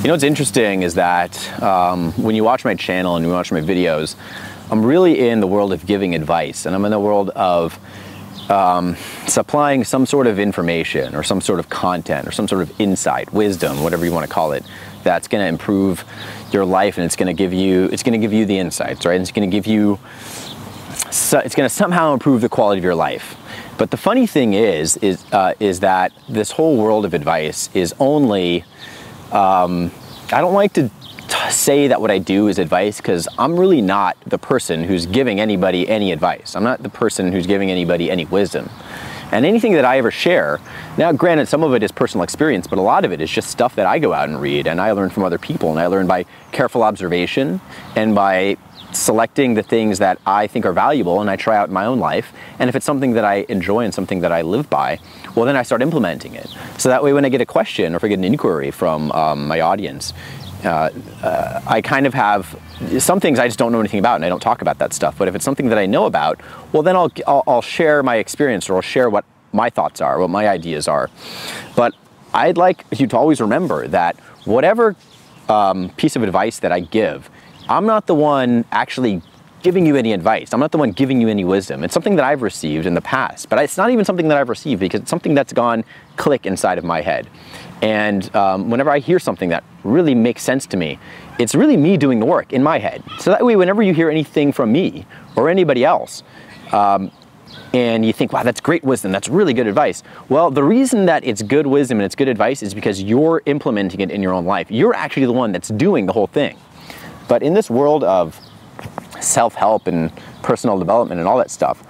You know what's interesting is that when you watch my channel and you watch my videos, I'm really in the world of giving advice, and I'm in the world of supplying some sort of information or some sort of content or some sort of insight, wisdom, whatever you want to call it, that's going to improve your life, and it's going to give you the insights, right? And it's going to give you, it's going to somehow improve the quality of your life. But the funny thing is that this whole world of advice is only, I don't like to say that what I do is advice, because I'm really not the person who's giving anybody any advice. I'm not the person who's giving anybody any wisdom. And anything that I ever share, now granted some of it is personal experience, but a lot of it is just stuff that I go out and read and I learn from other people, and I learn by careful observation and by selecting the things that I think are valuable and I try out in my own life. And if it's something that I enjoy and something that I live by, well, then I start implementing it. So that way when I get a question or if I get an inquiry from my audience, I kind of have some things I just don't know anything about and I don't talk about that stuff. But if it's something that I know about, well, then I'll share my experience, or I'll share what my thoughts are, what my ideas are. But I'd like you to always remember that whatever piece of advice that I give, I'm not the one actually giving you any advice. I'm not the one giving you any wisdom. It's something that I've received in the past, but it's not even something that I've received, because it's something that's gone click inside of my head. And whenever I hear something that really makes sense to me, it's really me doing the work in my head. So that way, whenever you hear anything from me or anybody else, and you think, wow, that's great wisdom, that's really good advice. Well, the reason that it's good wisdom and it's good advice is because you're implementing it in your own life. You're actually the one that's doing the whole thing. But in this world of self-help and personal development and all that stuff,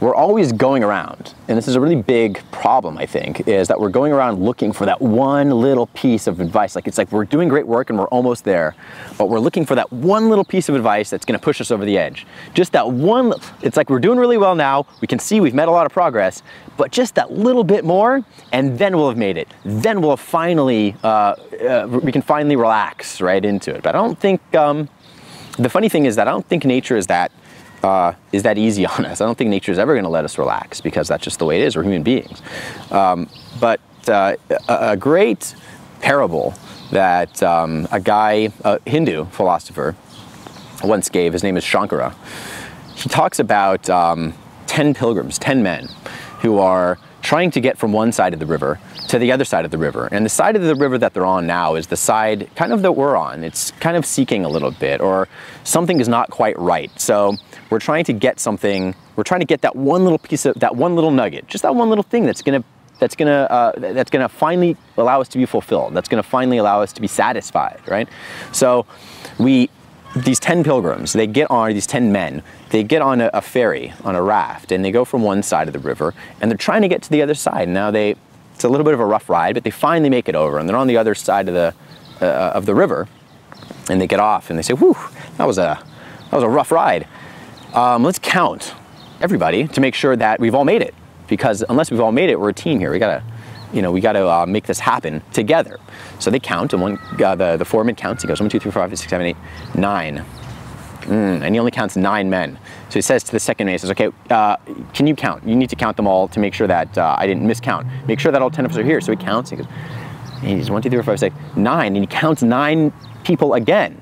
we're always going around, and this is a really big problem, I think, is that we're going around looking for that one little piece of advice. It's like we're doing great work and we're almost there, but we're looking for that one little piece of advice that's going to push us over the edge. Just that one, it's like we're doing really well now, we can see we've made a lot of progress, but just that little bit more, and then we'll have made it. Then we'll finally, we can finally relax right into it. But I don't think, the funny thing is that I don't think nature is that easy on us. I don't think nature is ever going to let us relax, because that's just the way it is. We're human beings. But a great parable that a Hindu philosopher once gave, his name is Shankara. He talks about 10 pilgrims, 10 men, who are trying to get from one side of the river to the other side of the river. And the side of the river that they're on now is the side kind of that we're on. It's kind of seeking a little bit, or something is not quite right. So we're trying to get something, we're trying to get that one little piece of, that one little nugget, just that one little thing that's gonna finally allow us to be fulfilled. That's gonna finally allow us to be satisfied, right? So these 10 pilgrims, these 10 men, they get on a ferry, on a raft, and they go from one side of the river, and they're trying to get to the other side. Now it's a little bit of a rough ride, but they finally make it over, and they're on the other side of the river, and they get off, and they say, "Whew, that was a rough ride. Let's count everybody to make sure that we've all made it, because unless we've all made it, we're a team here. We gotta make this happen together." So they count, and the foreman counts. He goes 1, 2, 3, 4, 5, 6, 7, 8, 9, and he only counts 9 men. So he says to the second man, he says, "Okay, can you count? You need to count them all to make sure that I didn't miscount. Make sure that all 10 of us are here." So he counts. And he's 1, 2, 3, 4, 5, 6, 9, and he counts 9 people again.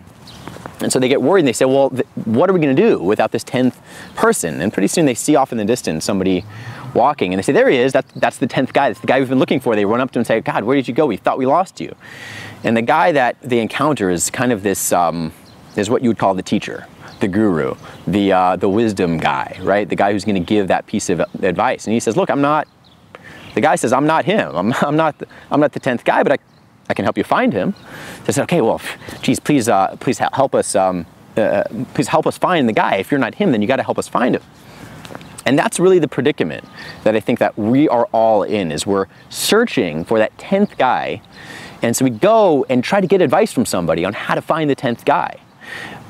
And so they get worried, and they say, "Well, what are we going to do without this 10th person?" And pretty soon they see off in the distance somebody walking, and they say, "There he is, that's the 10th guy, that's the guy we've been looking for." They run up to him and say, "God, where did you go? We thought we lost you." And the guy that they encounter is kind of this, is what you would call the teacher, the guru, the wisdom guy, right? The guy who's going to give that piece of advice. And he says, "Look, the guy says, I'm not him. I'm not the 10th guy, but I can help you find him." They said, "Okay, well, geez, please help us. Please help us find the guy. If you're not him, then you got to help us find him." And that's really the predicament that I think that we are all in, is we're searching for that 10th guy. And so we go and try to get advice from somebody on how to find the 10th guy.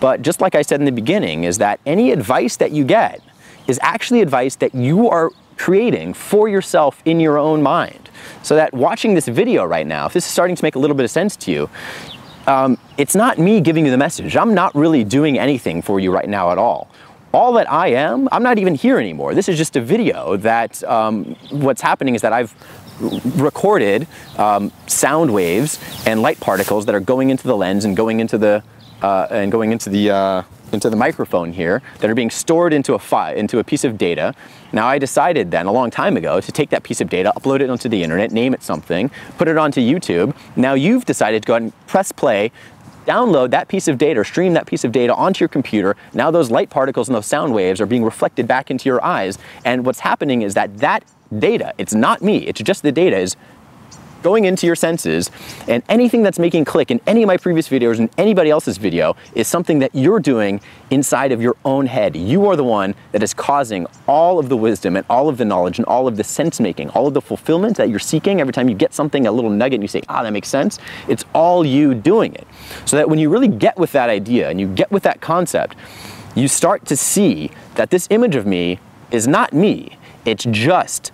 But just like I said in the beginning, is that any advice that you get is actually advice that you are creating for yourself in your own mind. So that watching this video right now, if this is starting to make a little bit of sense to you, it's not me giving you the message. I'm not really doing anything for you right now at all. All that I'm not even here anymore. This is just a video that, what's happening is that I've recorded sound waves and light particles that are going into the lens and going into the microphone here, that are being stored into a piece of data. Now, I decided then a long time ago to take that piece of data, upload it onto the internet, name it something, put it onto YouTube. Now you've decided to go ahead and press play, download that piece of data or stream that piece of data onto your computer. Now those light particles and those sound waves are being reflected back into your eyes. And what's happening is that data, it's not me, it's just the data, is going into your senses, and anything that's making click in any of my previous videos and anybody else's video is something that you're doing inside of your own head. You are the one that is causing all of the wisdom and all of the knowledge and all of the sense making, all of the fulfillment that you're seeking every time you get something, a little nugget, and you say, ah, that makes sense. It's all you doing it. So that when you really get with that idea and you get with that concept, you start to see that this image of me is not me. It's just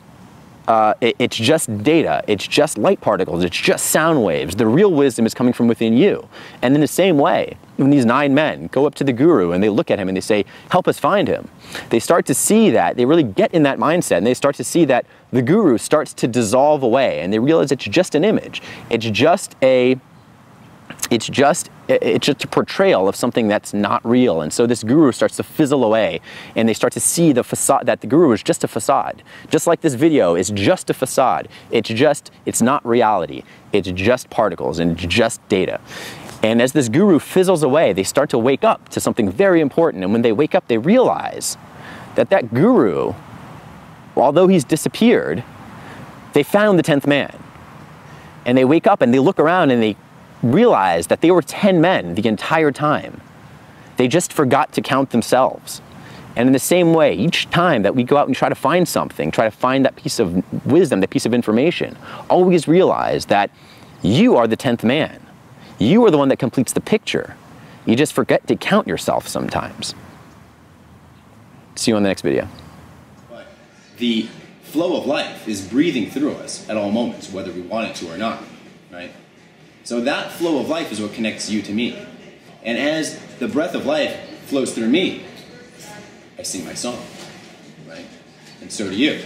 data, it's just light particles, it's just sound waves. The real wisdom is coming from within you. And in the same way, when these 9 men go up to the guru and they look at him and they say, help us find him, they start to see that, they really get in that mindset, and they start to see that the guru starts to dissolve away, and they realize it's just an image. It's just a portrayal of something that's not real. And so this guru starts to fizzle away, and they start to see the facade, that the guru is just a facade. Just like this video is just a facade. It's not reality. It's just particles and just data. And as this guru fizzles away, they start to wake up to something very important. And when they wake up, they realize that that guru, although he's disappeared, they found the 10th man. And they wake up and they look around and they realize that they were 10 men the entire time. They just forgot to count themselves. And in the same way, each time that we go out and try to find something, try to find that piece of wisdom, that piece of information, always realize that you are the 10th man. You are the one that completes the picture. You just forget to count yourself sometimes. See you on the next video. But the flow of life is breathing through us at all moments, whether we want it to or not, right? So that flow of life is what connects you to me. And as the breath of life flows through me, I sing my song, right? And so do you.